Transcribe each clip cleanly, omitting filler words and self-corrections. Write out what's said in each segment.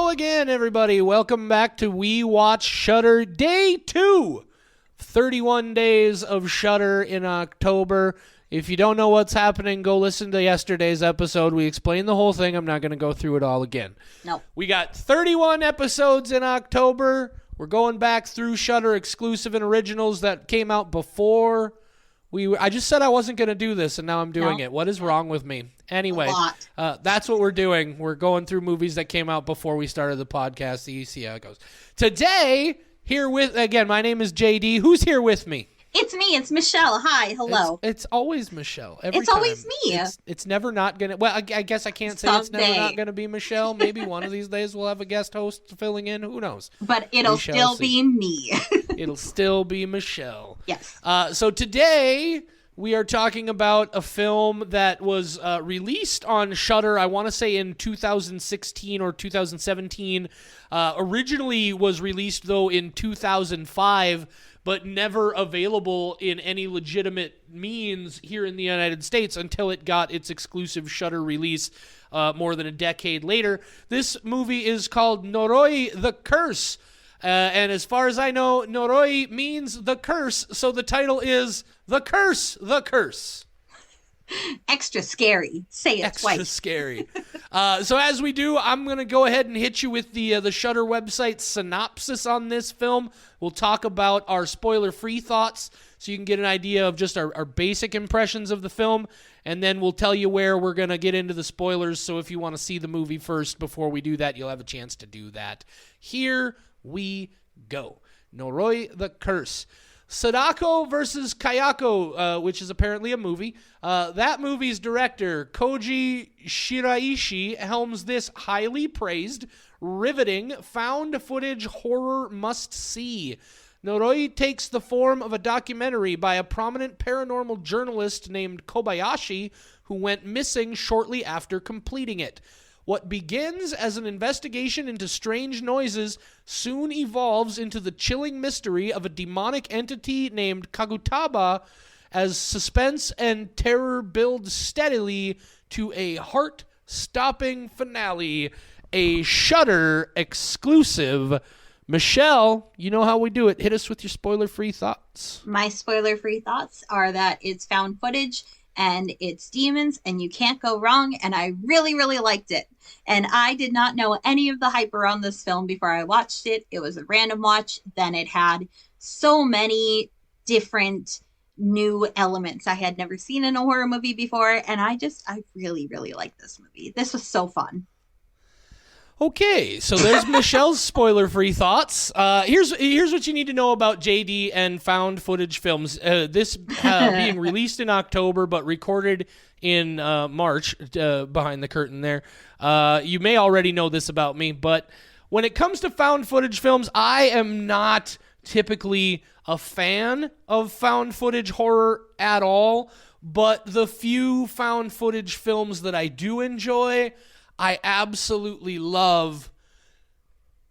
Hello again, everybody. Welcome back to We Watch Shudder Day 2. 31 days of Shudder in October. If you don't know what's happening, go listen to yesterday's episode. We explained the whole thing. I'm not going to go through it all again. No. We got 31 episodes in October. We're going back through Shudder exclusive and originals that came out before I just said I wasn't going to do this, and now I'm doing it. What is wrong with me? Anyway, that's what we're doing. We're going through movies that came out before we started the podcast. You see how it goes. Today, my name is JD. Who's here with me? It's me. It's Michelle. Hi. Hello. It's always Michelle. It's always me. It's never not going to... Well, I guess I can't say it's never not going to be Michelle. Maybe one of these days we'll have a guest host filling in. Who knows? But it'll still be me. It'll still be Michelle. Yes. So today we are talking about a film that was released on Shudder, I want to say in 2016 or 2017. Originally was released, though, in 2005, but never available in any legitimate means here in the United States until it got its exclusive Shudder release more than a decade later. This movie is called Noroi, the Curse. And as far as I know, Noroi means the curse, so the title is The Curse, the Curse. Extra scary. Say it twice. Extra scary. So as we do, I'm going to go ahead and hit you with the Shudder website synopsis on this film. We'll talk about our spoiler-free thoughts so you can get an idea of just our basic impressions of the film, and then we'll tell you where we're going to get into the spoilers, so if you want to see the movie first before we do that, you'll have a chance to do that. Here we go. Noroi, the Curse. Sadako versus Kayako, which is apparently a movie. That movie's director, Koji Shiraishi, helms this highly praised, riveting, found-footage horror must-see. Noroi takes the form of a documentary by a prominent paranormal journalist named Kobayashi, who went missing shortly after completing it. What begins as an investigation into strange noises soon evolves into the chilling mystery of a demonic entity named Kagutaba as suspense and terror build steadily to a heart-stopping finale, a Shudder exclusive. Michelle, you know how we do it. Hit us with your spoiler-free thoughts. My spoiler-free thoughts are that it's found footage and it's demons, and you can't go wrong, and I really, really liked it. And I did not know any of the hype around this film before I watched it. It was a random watch. Then it had so many different new elements I had never seen in a horror movie before, and I really, really liked this movie. This was so fun. Okay, so there's Michelle's spoiler-free thoughts. Here's what you need to know about JD and found footage films. This being released in October, but recorded in March, behind the curtain there. You may already know this about me, but when it comes to found footage films, I am not typically a fan of found footage horror at all, but the few found footage films that I do enjoy, I absolutely love,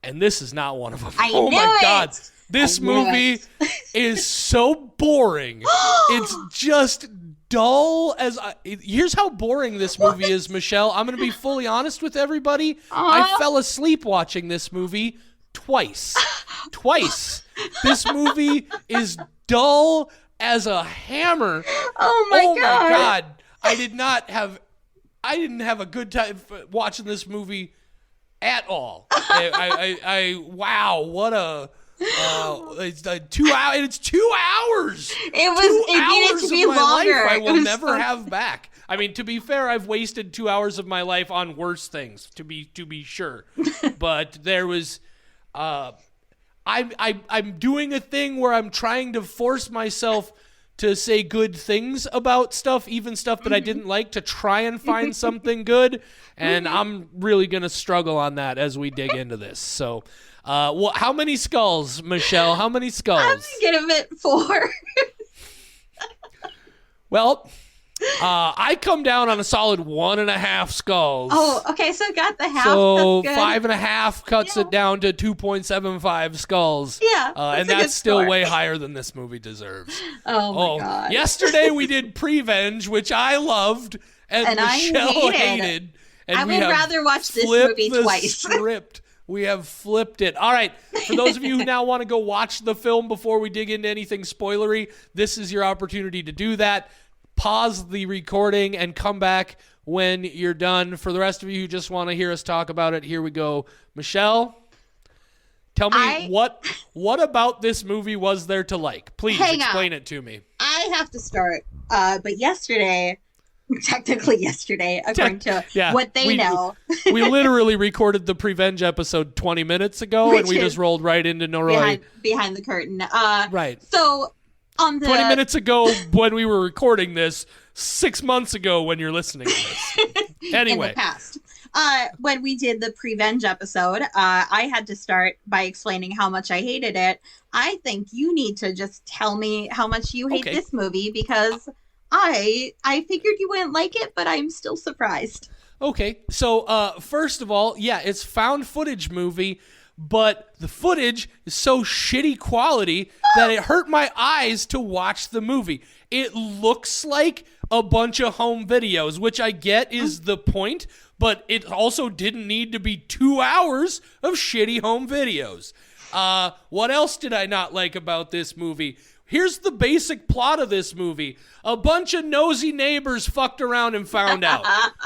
and this is not one of them. Oh my God. This movie is so boring. It's just dull as... Here's how boring this movie is, Michelle. I'm going to be fully honest with everybody. I fell asleep watching this movie twice. Twice. This movie is dull as a hammer. Oh my God. I didn't have a good time watching this movie at all. Wow, what a it's 2 hours. It's 2 hours. It needed to be longer. Life I will never have back. I mean, to be fair, I've wasted 2 hours of my life on worse things. To be sure, but there was. I'm doing a thing where I'm trying to force myself to say good things about stuff, even stuff that I didn't like, to try and find something good, and I'm really going to struggle on that as we dig into this. So, how many skulls, Michelle? How many skulls? I'm going to give it 4. Well, I come down on a solid 1.5 skulls. Oh, okay, so got the half. So 5.5 cuts it down to 2.75 skulls. Yeah, and that's still way higher than this movie deserves. Oh my God. Yesterday we did Prevenge, which I loved, and Michelle hated. And I would rather watch this movie twice. We have flipped it. All right. For those of you who now want to go watch the film before we dig into anything spoilery, this is your opportunity to do that. Pause the recording and come back when you're done. For the rest of you who just want to hear us talk about it, here we go. Michelle, tell me what about this movie was there to like? Please explain it to me. I have to start. But yesterday, according to what they know. We literally recorded the Prevenge episode 20 minutes ago, and we just rolled right into Noroi. Behind the curtain. Right. So, on the... 20 minutes ago when we were recording this, 6 months ago when you're listening to this. Anyway. In the past. When we did the Prevenge episode, I had to start by explaining how much I hated it. I think you need to just tell me how much you hate this movie, because... I figured you wouldn't like it, but I'm still surprised. Okay, so first of all, yeah, it's found footage movie, but the footage is so shitty quality that it hurt my eyes to watch the movie. It looks like a bunch of home videos, which I get is the point, but it also didn't need to be 2 hours of shitty home videos. What else did I not like about this movie? Here's the basic plot of this movie. A bunch of nosy neighbors fucked around and found out.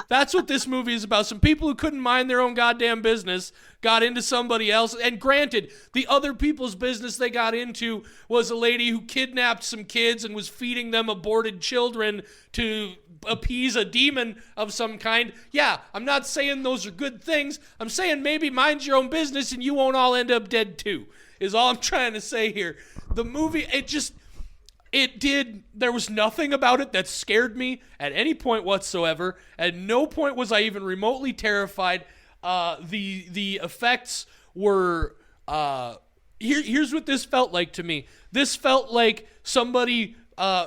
That's what this movie is about. Some people who couldn't mind their own goddamn business got into somebody else. And granted, the other people's business they got into was a lady who kidnapped some kids and was feeding them aborted children to appease a demon of some kind. Yeah, I'm not saying those are good things. I'm saying maybe mind your own business and you won't all end up dead too, is all I'm trying to say here. The movie, there was nothing about it that scared me at any point whatsoever. At no point was I even remotely terrified. The effects were, here's what this felt like to me. This felt like somebody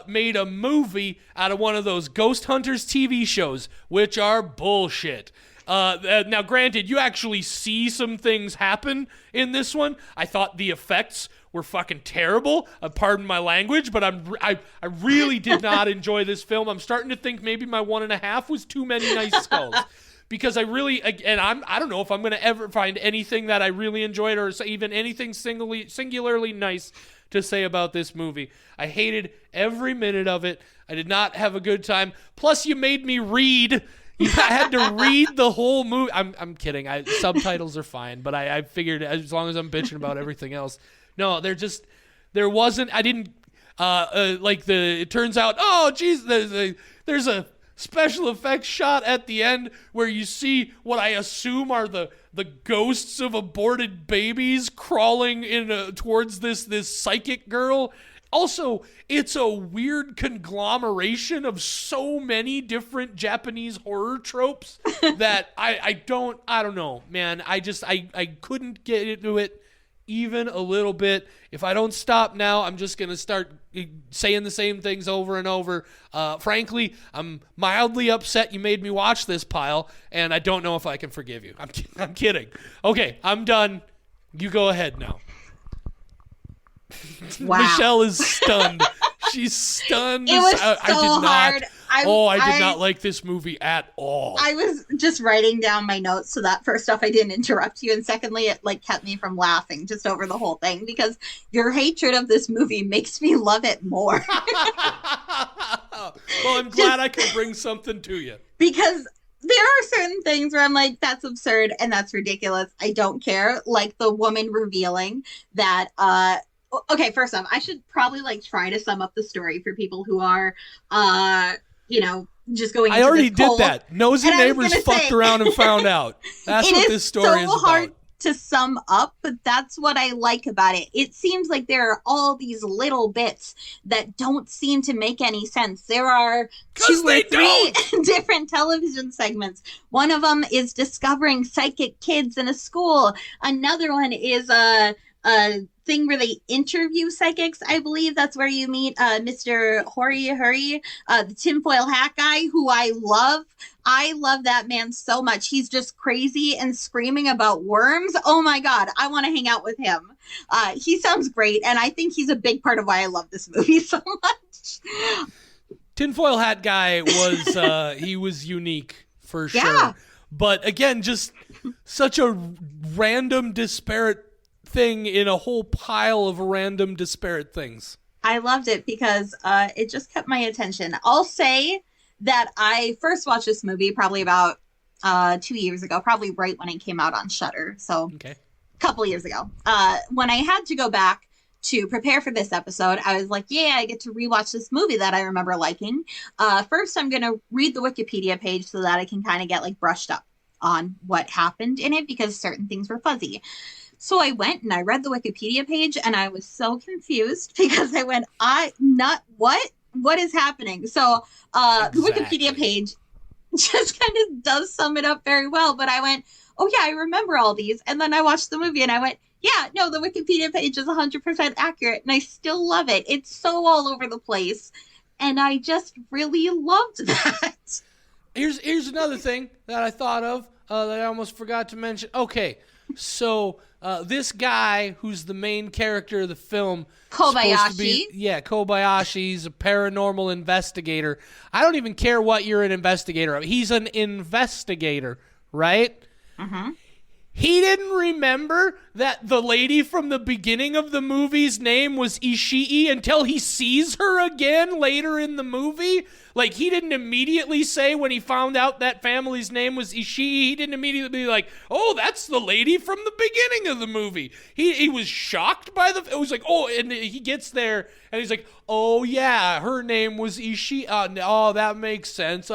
made a movie out of one of those Ghost Hunters TV shows, which are bullshit. Now, granted, you actually see some things happen in this one. I thought the effects were fucking terrible. Pardon my language, but I really did not enjoy this film. I'm starting to think maybe my 1.5 was too many nice skulls. Because I don't know if I'm going to ever find anything that I really enjoyed or even anything singularly nice to say about this movie. I hated every minute of it. I did not have a good time. Plus, you made me read. I had to read the whole movie. I'm kidding. Subtitles are fine, but I figured as long as I'm bitching about everything else. No, it turns out, oh, geez, there's a special effects shot at the end where you see what I assume are the ghosts of aborted babies crawling towards this psychic girl. Also, it's a weird conglomeration of so many different Japanese horror tropes that I don't know, man. I couldn't get into it even a little bit. If I don't stop now, I'm just going to start saying the same things over and over. Frankly, I'm mildly upset you made me watch this pile, and I don't know if I can forgive you. I'm kidding. Okay, I'm done. You go ahead now. Wow. Michelle is stunned. She's stunned. It was hard. I did not like this movie at all. I was just writing down my notes so that first off I didn't interrupt you, and secondly it kept me from laughing just over the whole thing, because your hatred of this movie makes me love it more. Well, I'm glad I could bring something to you. Because there are certain things where I'm like, that's absurd and that's ridiculous. I don't care. Like the woman revealing that okay, first off, I should probably try to sum up the story for people who are just going into I already this did that. Nosy neighbors fucked around and found out. That's what this story is about. It is so hard to sum up, but that's what I like about it. It seems like there are all these little bits that don't seem to make any sense. There are 2 or 3 different television segments. One of them is discovering psychic kids in a school. Another one is a thing where they interview psychics. I believe that's where you meet Mr. Hurry, the tinfoil hat guy, who I love. I love that man so much. He's just crazy and screaming about worms. Oh my God, I want to hang out with him. He sounds great, and I think he's a big part of why I love this movie so much. Tinfoil hat guy was he was unique for sure. Yeah. But again, just such a random, disparate thing in a whole pile of random, disparate things. I loved it because it just kept my attention. I'll say that I first watched this movie probably about 2 years ago, probably right when it came out on Shudder. So a couple years ago. When I had to go back to prepare for this episode, I was like, yeah, I get to rewatch this movie that I remember liking. First, I'm going to read the Wikipedia page so that I can kind of get like brushed up on what happened in it because certain things were fuzzy. So I went and I read the Wikipedia page and I was so confused because I went, what is happening? So the Wikipedia page just kind of does sum it up very well. But I went, oh yeah, I remember all these. And then I watched the movie and I went, yeah, no, the Wikipedia page is 100% accurate. And I still love it. It's so all over the place. And I just really loved that. Here's another thing that I thought of that I almost forgot to mention. Okay, so this guy who's the main character of the film, Kobayashi. Kobayashi's a paranormal investigator. I don't even care what you're an investigator of. He's an investigator, right? Mm-hmm. He didn't remember that the lady from the beginning of the movie's name was Ishii until he sees her again later in the movie. Like, he didn't immediately say when he found out that family's name was Ishii, he didn't immediately be like, oh, that's the lady from the beginning of the movie. He was shocked by it was like, oh, and he gets there and he's like, oh yeah, her name was Ishii. Oh, that makes sense.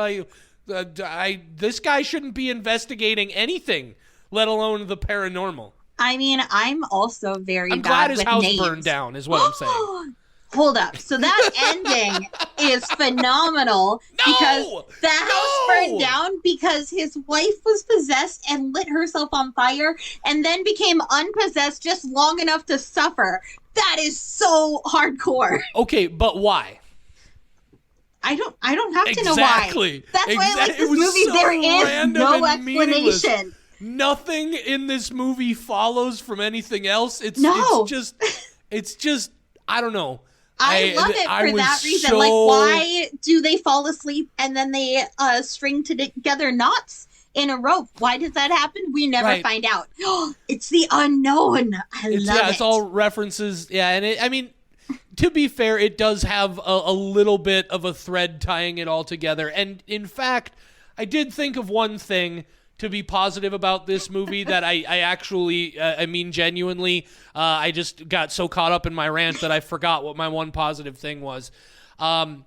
This guy shouldn't be investigating anything, let alone the paranormal. I mean, I'm also very I'm bad glad his with house names. burned down is what I'm saying. Hold up. So that ending is phenomenal because the house burned down because his wife was possessed and lit herself on fire and then became unpossessed just long enough to suffer. That is so hardcore. Okay, but why? I don't have to know why. That's why I like this movie. So there is no explanation. Nothing in this movie follows from anything else. It's just I don't know. I love it for that reason. Like, why do they fall asleep and then they string together knots in a rope? Why does that happen? We never find out. It's the unknown. I love it. It's all references. Yeah, and to be fair, it does have a little bit of a thread tying it all together. And in fact, I did think of one thing to be positive about this movie that I actually, I mean genuinely, I just got so caught up in my rant that I forgot what my one positive thing was. The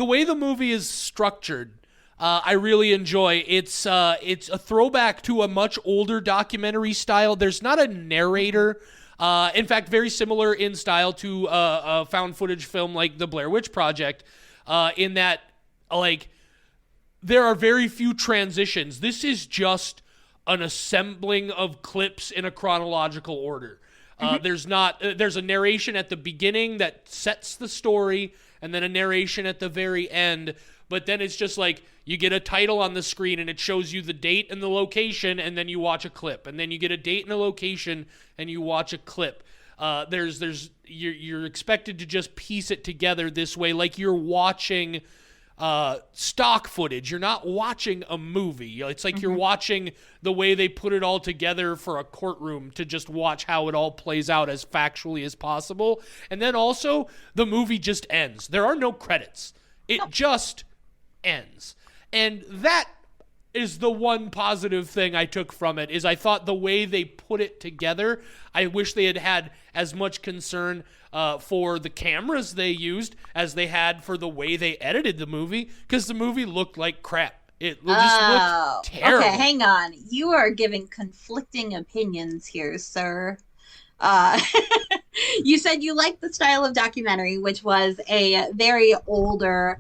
way the movie is structured, I really enjoy. It's a throwback to a much older documentary style. There's not a narrator. In fact, very similar in style to a found footage film like The Blair Witch Project, in that, like, there are very few transitions. This is just an assembling of clips in a chronological order. There's a narration at the beginning that sets the story, and then a narration at the very end. But then it's just like you get a title on the screen and it shows you the date and the location, and then you watch a clip, and then you get a date and a location and you watch a clip. You're expected to just piece it together this way, like you're watching stock footage. You're not watching a movie. It's like you're watching the way they put it all together for a courtroom to just watch how it all plays out as factually as possible. And then also the movie just ends. There are no credits. It just ends. And that is the one positive thing I took from it, is I thought the way they put it together, I wish they had as much concern for the cameras they used as they had for the way they edited the movie, because the movie looked like crap. It just looked terrible. Okay, hang on. You are giving conflicting opinions here, sir. You said you liked the style of documentary, which was a very older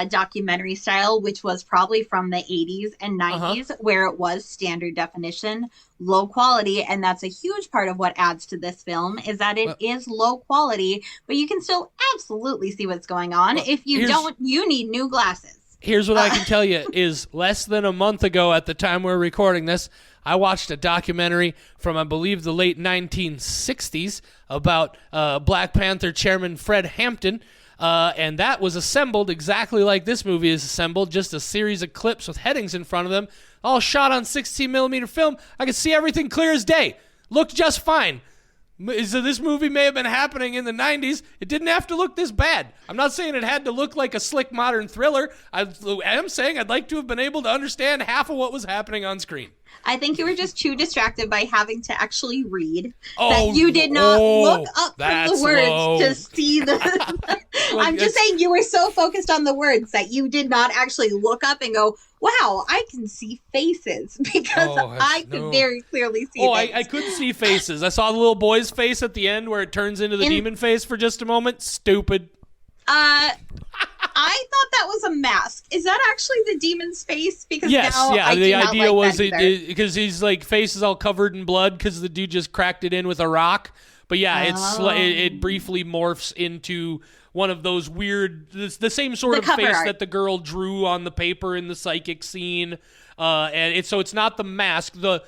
documentary style, which was probably from the 80s and 90s, where it was standard definition, low quality. And that's a huge part of what adds to this film, is that it is low quality, but you can still absolutely see what's going on. If you don't, you need new glasses. Here's what I can tell you is less than a month ago at the time we're recording this, I watched a documentary from, I believe, the late 1960s about Black Panther chairman Fred Hampton. And that was assembled exactly like this movie is assembled, just a series of clips with headings in front of them, all shot on 16mm film. I could see everything clear as day. Looked just fine. So this movie may have been happening in the 90s. It didn't have to look this bad. I'm not saying it had to look like a slick modern thriller. I am saying I'd like to have been able to understand half of what was happening on screen. I think you were just too distracted by having to actually read. That you did not look up from the words to see the... I'm just saying you were so focused on the words that you did not actually look up and go, wow, I can see faces, because I could very clearly see things. I couldn't see faces. I saw the little boy's face at the end where it turns into the demon face for just a moment. Stupid. I thought that was a mask. Is that actually the demon's face? Because yes, now yeah. I The idea was because he's like face is all covered in blood because the dude just cracked it in with a rock. But yeah, it briefly morphs into one of those weird, the same sort of face that the girl drew on the paper in the psychic scene, and it's not the mask. The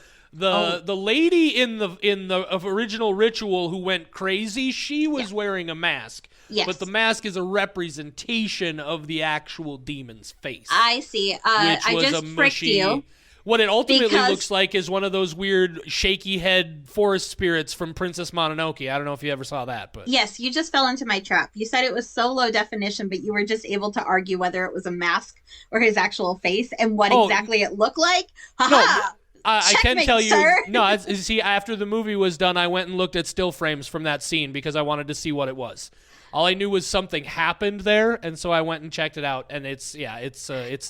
lady in the original ritual who went crazy, she was wearing a mask. Yes. But the mask is a representation of the actual demon's face. I see. I just tricked you. What it ultimately looks like is one of those weird shaky head forest spirits from Princess Mononoke. I don't know if you ever saw that, but yes, you just fell into my trap. You said it was so low definition, but you were just able to argue whether it was a mask or his actual face and what exactly it looked like. Ha-ha! I can tell you, sir. no, see, after the movie was done, I went and looked at still frames from that scene because I wanted to see what it was. All I knew was something happened there, and so I went and checked it out, and it's.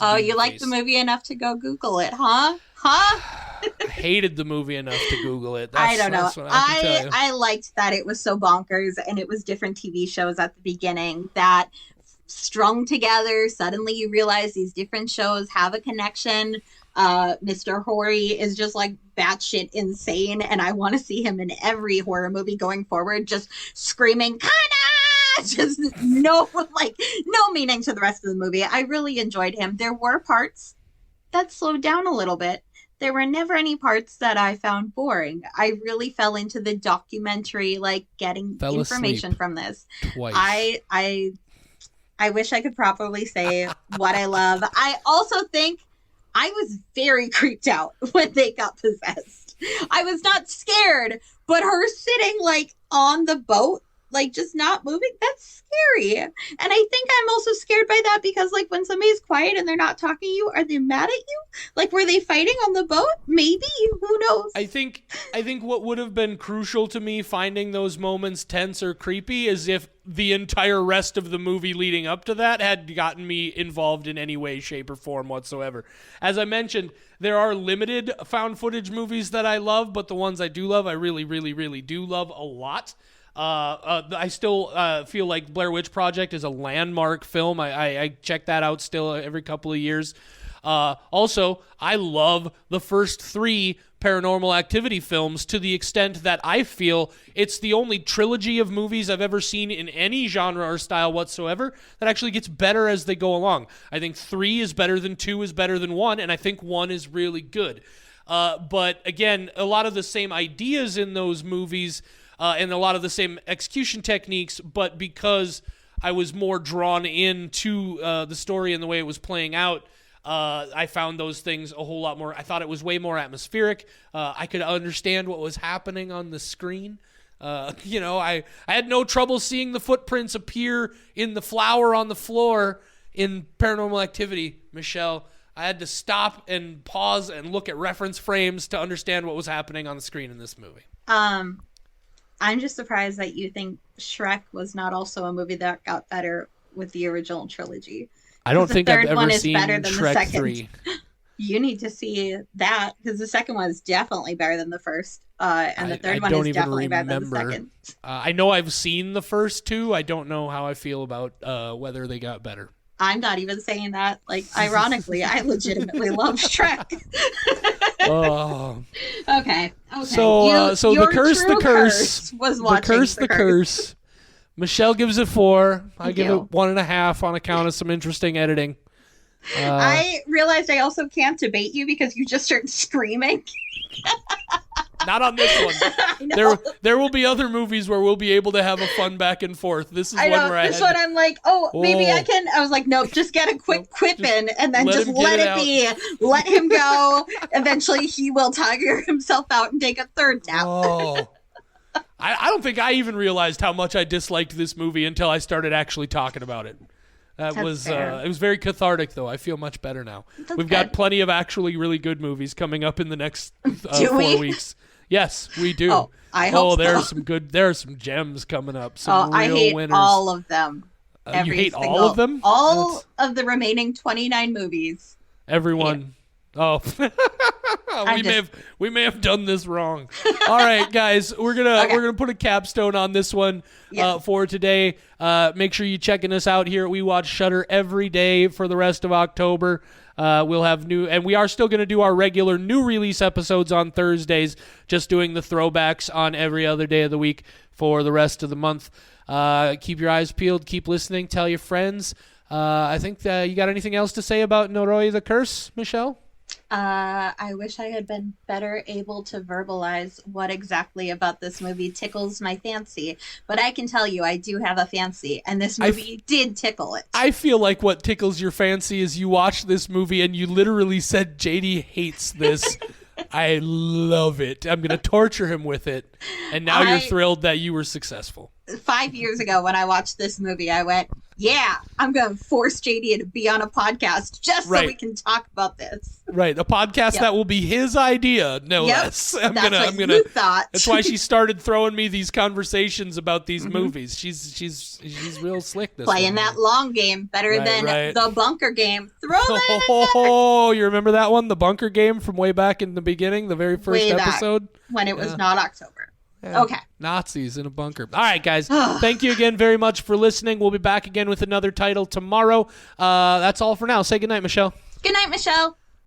Oh, you liked the movie enough to go Google it, huh? Huh? I hated the movie enough to Google it. I don't know. That's what I can tell you. I liked that it was so bonkers, and it was different TV shows at the beginning that strung together. Suddenly, you realize these different shows have a connection. Mr. Hori is just like batshit insane, and I want to see him in every horror movie going forward, just screaming, "Kana!" Just no meaning to the rest of the movie. I really enjoyed him. There were parts that slowed down a little bit. There were never any parts that I found boring. I really fell into the documentary, like getting information from this. Twice. I wish I could properly say what I love. I also think I was very creeped out when they got possessed. I was not scared, but her sitting like on the boat, like just not moving, that's scary. And I think I'm also scared by that because like when somebody's quiet and they're not talking to you, are they mad at you? Like were they fighting on the boat? Maybe, who knows? I think what would have been crucial to me finding those moments tense or creepy is if the entire rest of the movie leading up to that had gotten me involved in any way, shape, or form whatsoever. As I mentioned, there are limited found footage movies that I love, but the ones I do love, I really, really, really do love a lot. I still feel like Blair Witch Project is a landmark film. I check that out still every couple of years. Also, I love the first 3 Paranormal Activity films to the extent that I feel it's the only trilogy of movies I've ever seen in any genre or style whatsoever that actually gets better as they go along. I think 3 is better than 2 is better than 1, and I think 1 is really good. But again, a lot of the same ideas in those movies and a lot of the same execution techniques, but because I was more drawn into the story and the way it was playing out, I found those things a whole lot more. I thought it was way more atmospheric. I could understand what was happening on the screen. I had no trouble seeing the footprints appear in the flower on the floor in Paranormal Activity, Michelle. I had to stop and pause and look at reference frames to understand what was happening on the screen in this movie. I'm just surprised that you think Shrek was not also a movie that got better with the original trilogy. I don't think I've ever seen better than Shrek the second. 3. You need to see that because the second one is definitely better than the first, and the third one is definitely better than the second. I know I've seen the first 2. I don't know how I feel about whether they got better. I'm not even saying that. Like, ironically, I legitimately love Shrek. Oh. Okay. So the curse was watching the curse. Michelle gives it 4. I give it 1.5 on account of some interesting editing. I realized I also can't debate you because you just start screaming. Not on this one. I know. There will be other movies where we'll be able to have a fun back and forth. This is I one know. where This one I'm like, maybe I can. I was like, nope, just get a quick quip in and then just let it be. Let him go. Eventually he will tire himself out and take a third nap. Oh. I don't think I even realized how much I disliked this movie until I started actually talking about it. It was very cathartic, though. I feel much better now. We've got plenty of actually really good movies coming up in the next 4 weeks. Yes, we do. Oh, I hope so. There are some gems coming up. Some real I hate winners. all of them. You hate all of them? All of the remaining 29 movies. Everyone. Yeah. Oh, we may have done this wrong. All right, guys, we're gonna put a capstone on this one for today. Make sure you checking us out here. We watch Shudder every day for the rest of October. We'll have and we are still gonna do our regular new release episodes on Thursdays. Just doing the throwbacks on every other day of the week for the rest of the month. Keep your eyes peeled. Keep listening. Tell your friends. I think you got anything else to say about Noroi the Curse, Michelle? I wish I had been better able to verbalize what exactly about this movie tickles my fancy, but I can tell you I do have a fancy, and this movie did tickle it. I feel like what tickles your fancy is you watch this movie and you literally said JD hates this. I love it. I'm going to torture him with it, and now you're thrilled that you were successful. 5 years ago when I watched this movie, I went, yeah, I'm going to force JD to be on a podcast just so we can talk about this. Right, a podcast that will be his idea, no less. I'm gonna. Thought. That's why she started throwing me these conversations about these movies. She's real slick. Playing that long game better than the bunker game. Throw that. Oh, you remember that one, the bunker game from way back in the beginning, the very first episode when it was not October. Yeah. Okay. Nazis in a bunker. All right, guys. Thank you again very much for listening. We'll be back again with another title tomorrow. That's all for now. Say goodnight, Michelle. Good night, Michelle.